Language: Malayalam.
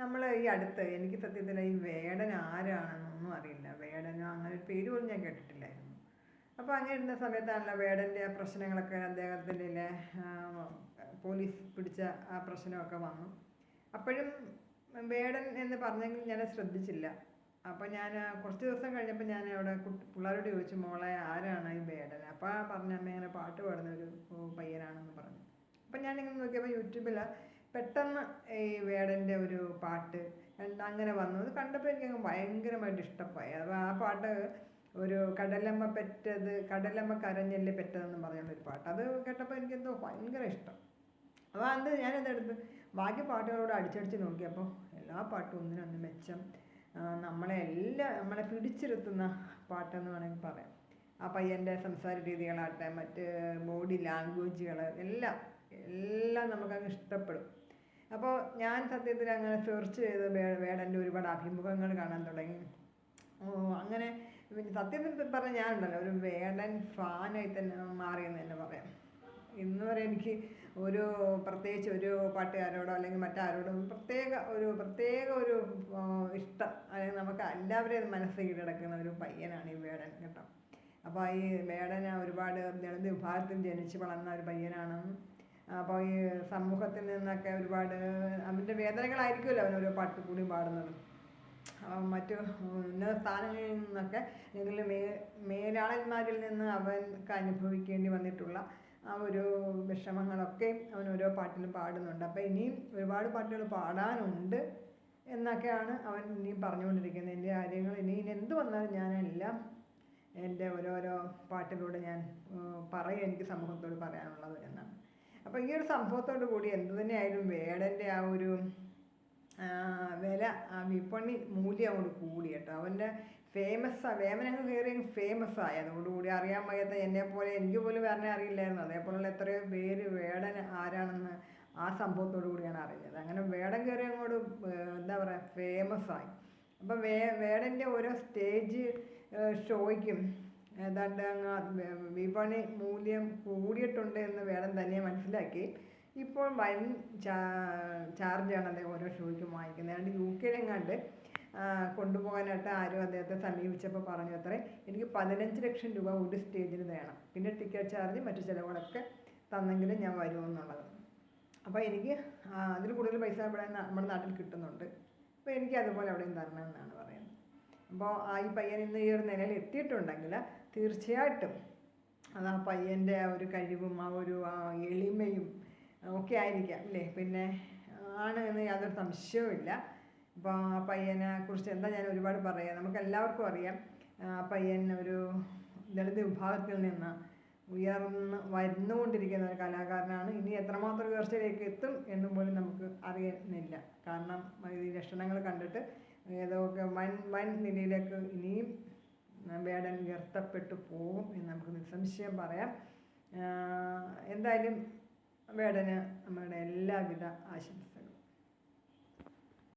നമ്മൾ ഈ അടുത്ത് എനിക്ക് സത്യത്തിൽ ഈ വേടൻ ആരാണെന്നൊന്നും അറിയില്ല. വേടനോ അങ്ങനെ ഒരു പേര് പോലും ഞാൻ കേട്ടിട്ടില്ലായിരുന്നു. അപ്പോൾ അങ്ങനെ ഇരുന്ന സമയത്താണല്ലോ വേടൻ്റെ ആ പ്രശ്നങ്ങളൊക്കെ അദ്ദേഹത്തിൻ്റെ പോലീസ് പിടിച്ച ആ പ്രശ്നമൊക്കെ വന്നു. അപ്പോഴും വേടൻ എന്ന് പറഞ്ഞെങ്കിൽ ഞാൻ ശ്രദ്ധിച്ചില്ല. അപ്പോൾ ഞാൻ കുറച്ച് ദിവസം കഴിഞ്ഞപ്പോൾ ഞാൻ അവിടെ പിള്ളേരോട് ചോദിച്ചു, മോളെ ആരാണ് ഈ വേടൻ? അപ്പോൾ പറഞ്ഞ അമ്മ ഇങ്ങനെ പാട്ട് പാടുന്ന ഒരു പയ്യനാണെന്ന് പറഞ്ഞു. അപ്പം ഞാനിങ്ങനെ നോക്കിയപ്പോൾ യൂട്യൂബിൽ പെട്ടെന്ന് ഈ വേടൻ്റെ ഒരു പാട്ട് അങ്ങനെ വന്നു. അത് കണ്ടപ്പോൾ എനിക്കങ്ങ് ഭയങ്കരമായിട്ട് ഇഷ്ടമായി. അപ്പോൾ ആ പാട്ട് ഒരു കടലമ്മ കരഞ്ഞല്ലേ പെറ്റതെന്ന് പറഞ്ഞുള്ളൊരു പാട്ട്. അത് കേട്ടപ്പോൾ എനിക്കെന്തോ ഭയങ്കര ഇഷ്ടം. അപ്പോൾ അത് ഞാനതെടുത്ത് ബാക്കി പാട്ടുകളോട് അടിച്ചടിച്ച് നോക്കിയപ്പോൾ എല്ലാ പാട്ടും ഒന്നിനൊന്ന് മെച്ചം. നമ്മളെ പിടിച്ചിരുത്തുന്ന പാട്ടെന്ന് വേണമെങ്കിൽ പറയാം. ആ പയ്യൻ്റെ സംസാര രീതികളാകട്ടെ, മറ്റ് ബോഡി ലാംഗ്വേജുകൾ എല്ലാം നമുക്കങ്ങ് ഇഷ്ടപ്പെടും. അപ്പോൾ ഞാൻ സത്യത്തിൽ അങ്ങനെ സെർച്ച് ചെയ്ത് വേടൻ്റെ ഒരുപാട് അഭിമുഖങ്ങൾ കാണാൻ തുടങ്ങി. അങ്ങനെ സത്യത്തിൽ പറഞ്ഞാൽ ഞാനുണ്ടല്ലോ ഒരു വേടൻ ഫാനായി തന്നെ മാറിയെന്ന് തന്നെ പറയാം. ഇന്ന് വരെ എനിക്ക് പ്രത്യേകിച്ച് ഒരു പാട്ടുകാരോടോ അല്ലെങ്കിൽ മറ്റാരോടും പ്രത്യേക ഒരു ഇഷ്ടം, അല്ലെങ്കിൽ നമുക്ക് എല്ലാവരെയും മനസ്സിൽ കീഴടക്കുന്ന ഒരു പയ്യനാണ് ഈ വേടൻ കേട്ടോ. അപ്പോൾ ഈ വേടൻ ഒരുപാട് ദളിത് വിഭാഗത്തിൽ ജനിച്ച് വളർന്ന ഒരു പയ്യനാണ്. അപ്പോൾ ഈ സമൂഹത്തിൽ നിന്നൊക്കെ ഒരുപാട് അവൻ്റെ വേദനകളായിരിക്കുമല്ലോ അവനോരോ പാട്ട് കൂടി പാടുന്നത്. മറ്റു ഉന്നത സ്ഥാനങ്ങളിൽ നിന്നൊക്കെ അല്ലെങ്കിൽ മേലാളന്മാരിൽ നിന്ന് അവൻക്ക് അനുഭവിക്കേണ്ടി വന്നിട്ടുള്ള ആ ഒരു വിഷമങ്ങളൊക്കെ അവൻ ഓരോ പാട്ടിലും പാടുന്നുണ്ട്. അപ്പോൾ ഇനിയും ഒരുപാട് പാട്ടുകൾ പാടാനുണ്ട് എന്നൊക്കെയാണ് അവൻ ഇനിയും പറഞ്ഞുകൊണ്ടിരിക്കുന്നത്. എൻ്റെ കാര്യങ്ങൾ ഇനി എന്ത് വന്നാലും ഞാനെല്ലാം എൻ്റെ ഓരോരോ പാട്ടിലൂടെ ഞാൻ പറയും എനിക്ക് സമൂഹത്തോട് പറയാനുള്ളത് എന്നാണ്. അപ്പോൾ ഈ ഒരു സംഭവത്തോടു കൂടി എന്തു തന്നെയായാലും വേടൻ്റെ ആ ഒരു വില, വിപണി മൂല്യം അങ്ങോട്ട് കൂടി കേട്ടോ. അവൻ്റെ വേമനങ്ങൾ കയറി ഫേമസ് ആയി. അതോടുകൂടി അറിയാൻ വയ്യാത്ത എന്നെപ്പോലെ എനിക്ക് പോലും വേറെ അറിയില്ലായിരുന്നു. അതേപോലുള്ള എത്രയോ പേര് വേടൻ ആരാണെന്ന് ആ സംഭവത്തോടു കൂടിയാണ് അറിഞ്ഞത്. അങ്ങനെ വേടൻ കയറി അങ്ങോട്ട് എന്താ പറയുക ഫേമസ് ആയി. അപ്പം വേടൻ്റെ ഓരോ സ്റ്റേജ് ഷോയ്ക്കും ഏതാണ്ട് വിപണി മൂല്യം കൂടിയിട്ടുണ്ട് എന്ന് വേടൻ തന്നെ മനസ്സിലാക്കി. ഇപ്പോൾ വൻ ചാർജാണ് അദ്ദേഹം ഓരോ ഷോയ്ക്കും വാങ്ങിക്കുന്നത്. അതുകൊണ്ട് UK കൊണ്ടുപോകാനായിട്ട് ആരും അദ്ദേഹത്തെ സമീപിച്ചപ്പോൾ പറഞ്ഞു അത്രേ, എനിക്ക് 15 ലക്ഷം രൂപ ഒരു സ്റ്റേജിന് വേണം, പിന്നെ ടിക്കറ്റ് ചാർജ് മറ്റു ചിലവുകളൊക്കെ തന്നെങ്കിലും ഞാൻ വരുമെന്നുള്ളത്. അപ്പോൾ എനിക്ക് അതിൽ കൂടുതൽ പൈസ ഇവിടെ നമ്മുടെ നാട്ടിൽ കിട്ടുന്നുണ്ട്. അപ്പോൾ എനിക്ക് അതുപോലെ അവിടെയും തരണമെന്നാണ് പറയുന്നത്. അപ്പോൾ ഈ പയ്യൻ ഇന്ന് ഈ ഒരു നിലയിൽ എത്തിയിട്ടുണ്ടെങ്കിൽ തീർച്ചയായിട്ടും അത് ആ പയ്യൻ്റെ ആ ഒരു കഴിവും ആ ഒരു എളിമയും ഒക്കെ ആയിരിക്കാം അല്ലേ, പിന്നെ ആണ് എന്ന് യാതൊരു സംശയവുമില്ല. അപ്പോൾ ആ പയ്യനെ കുറിച്ച് എന്താ ഞാൻ ഒരുപാട് പറയാം. നമുക്ക് എല്ലാവർക്കും അറിയാം ആ പയ്യൻ ഒരു ദളിത് വിഭാഗത്തിൽ നിന്ന് വരുന്നുകൊണ്ടിരിക്കുന്ന ഒരു കലാകാരനാണ്. ഇനി എത്രമാത്രം ഉയർച്ചയിലേക്ക് എത്തും എന്നും പോലും നമുക്ക് അറിയുന്നില്ല. കാരണം ഈ ലക്ഷണങ്ങൾ കണ്ടിട്ട് ഏതൊക്കെ വൻ നിലയിലേക്ക് ഇനിയും വേടൻ ഉയർത്തപ്പെട്ടു പോകും എന്ന് നമുക്ക് നിസ്സംശയം പറയാം. എന്തായാലും വേടന് നമ്മുടെ എല്ലാവിധ ആശംസ.